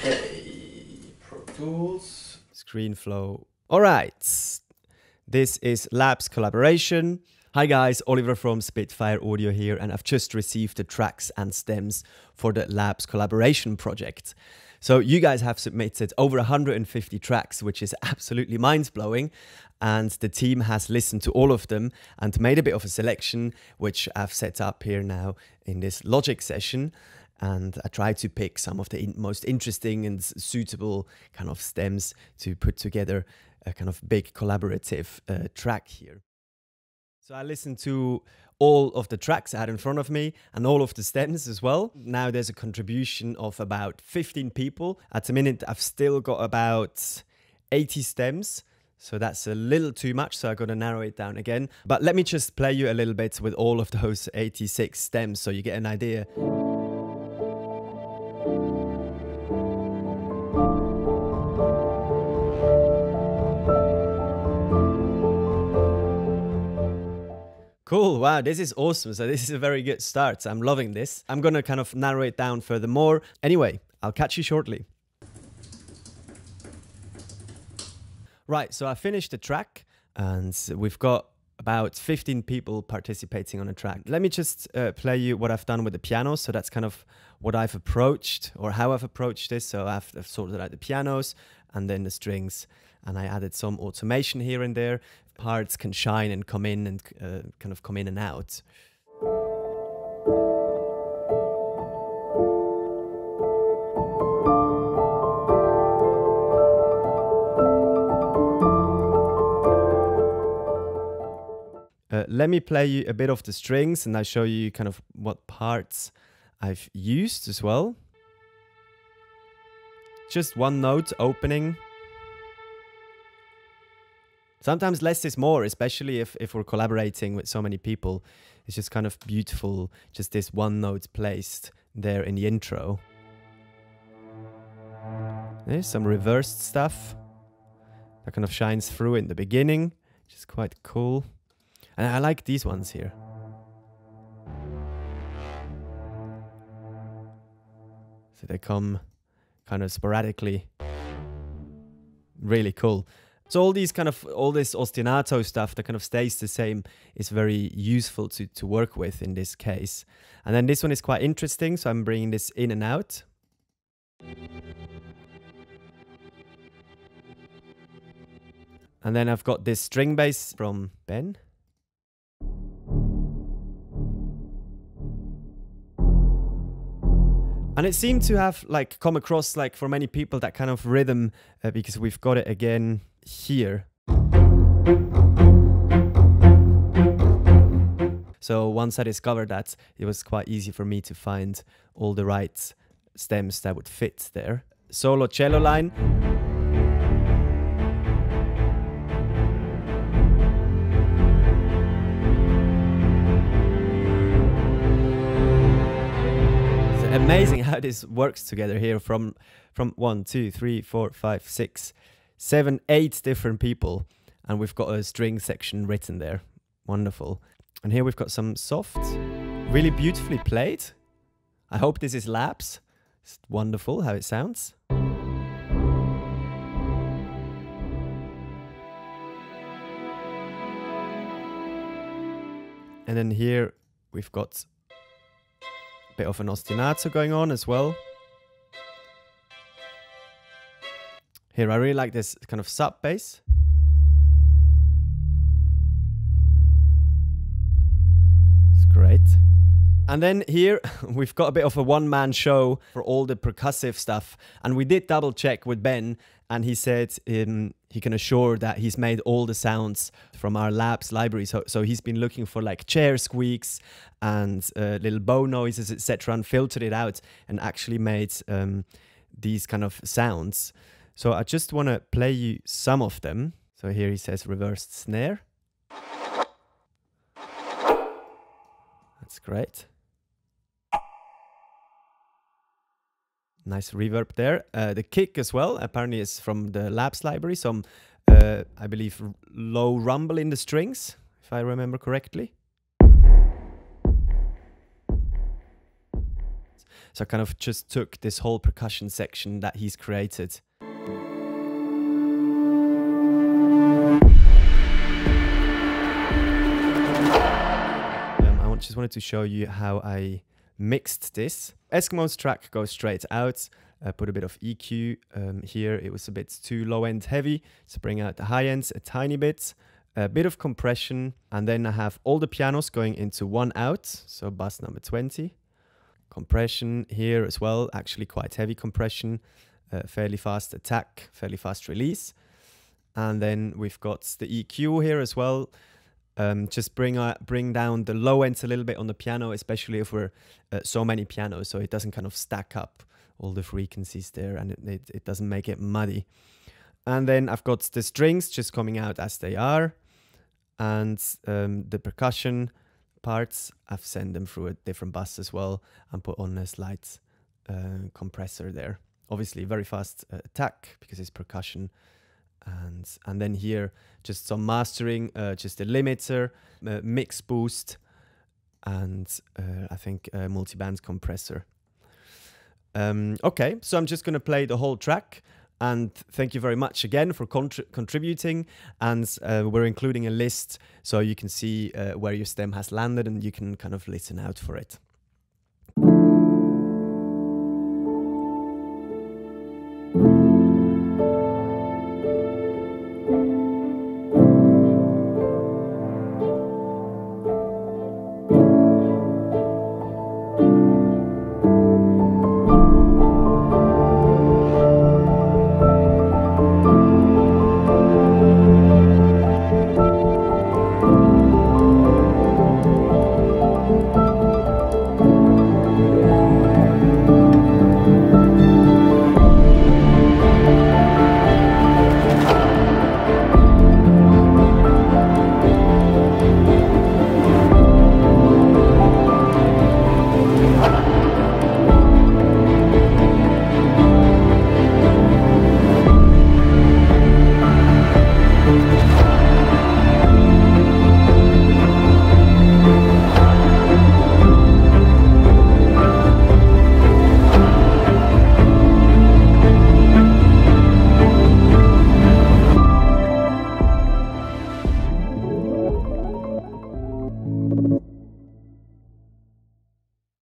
Okay, Pro Tools. Screen flow. All right. This is Labs Collaboration. Hi guys, Oliver from Spitfire Audio here, and I've just received the tracks and stems for the Labs Collaboration project. So you guys have submitted over 150 tracks, which is absolutely mind-blowing. And the team has listened to all of them and made a bit of a selection, which I've set up here now in this Logic session. And I tried to pick some of the most interesting and suitable kind of stems to put together a kind of big collaborative track here. So I listened to all of the tracks I had in front of me and all of the stems as well. Now there's a contribution of about 15 people. At the minute, I've still got about 80 stems. So that's a little too much, so I've got to narrow it down again. But let me just play you a little bit with all of those 86 stems so you get an idea. Cool, wow, this is awesome. So this is a very good start. I'm loving this. I'm gonna kind of narrow it down furthermore. Anyway, I'll catch you shortly. Right, so I finished the track and we've got about 15 people participating on a track. Let me just play you what I've done with the piano. So that's kind of what I've approached or how I've approached this. So I've sorted out the pianos and then the strings, and I added some automation here and there. Parts can shine and come in and kind of come in and out. Let me play you a bit of the strings and I'll show you kind of what parts I've used as well. Just one note opening. Sometimes less is more, especially if we're collaborating with so many people. It's just kind of beautiful, just this one note placed there in the intro. There's some reversed stuff that kind of shines through in the beginning, which is quite cool. And I like these ones here. So they come kind of sporadically. Really cool. So all this ostinato stuff that kind of stays the same is very useful to work with in this case. And then this one is quite interesting, so I'm bringing this in and out. And then I've got this string bass from Ben. And it seemed to have like come across like for many people that kind of rhythm because we've got it again here. So once I discovered that, it was quite easy for me to find all the right stems that would fit there. Solo cello line. Amazing how this works together here from 1, 2, 3, 4, 5, 6, 7, 8 different people, and we've got a string section written there. Wonderful. And here we've got some soft, really beautifully played. I hope this is Labs. It's wonderful how it sounds. And then here we've got bit of an ostinato going on as well. Here I really like this kind of sub bass. It's great. And then here we've got a bit of a one-man show for all the percussive stuff, and we did double check with Ben, and he said he can assure that he's made all the sounds from our Labs library. So he's been looking for like chair squeaks and little bow noises, etc., and filtered it out and actually made these kind of sounds. So I just want to play you some of them. So here he says reversed snare. That's great. Nice reverb there. The kick as well, apparently is from the Labs library. Some, I believe, low rumble in the strings, if I remember correctly. So I kind of just took this whole percussion section that he's created. I just wanted to show you how I mixed this. Eskmo's track goes straight out. Put a bit of EQ here. It was a bit too low end heavy, so bring out the high ends a tiny bit. A bit of compression, and then I have all the pianos going into one out, so bus number 20. Compression here as well, actually quite heavy compression, fairly fast attack, fairly fast release. And then we've got the EQ here as well. Just bring down the low ends a little bit on the piano, especially if we're so many pianos, so it doesn't kind of stack up all the frequencies there, and it doesn't make it muddy. And then I've got the strings just coming out as they are, and the percussion parts, I've sent them through a different bus as well and put on a slight compressor there. Obviously very fast attack because it's percussion. And then here just some mastering, just a limiter, mix boost, and I think a multi-band compressor. Okay, so I'm just going to play the whole track. And thank you very much again for contributing. And we're including a list so you can see where your stem has landed and you can kind of listen out for it.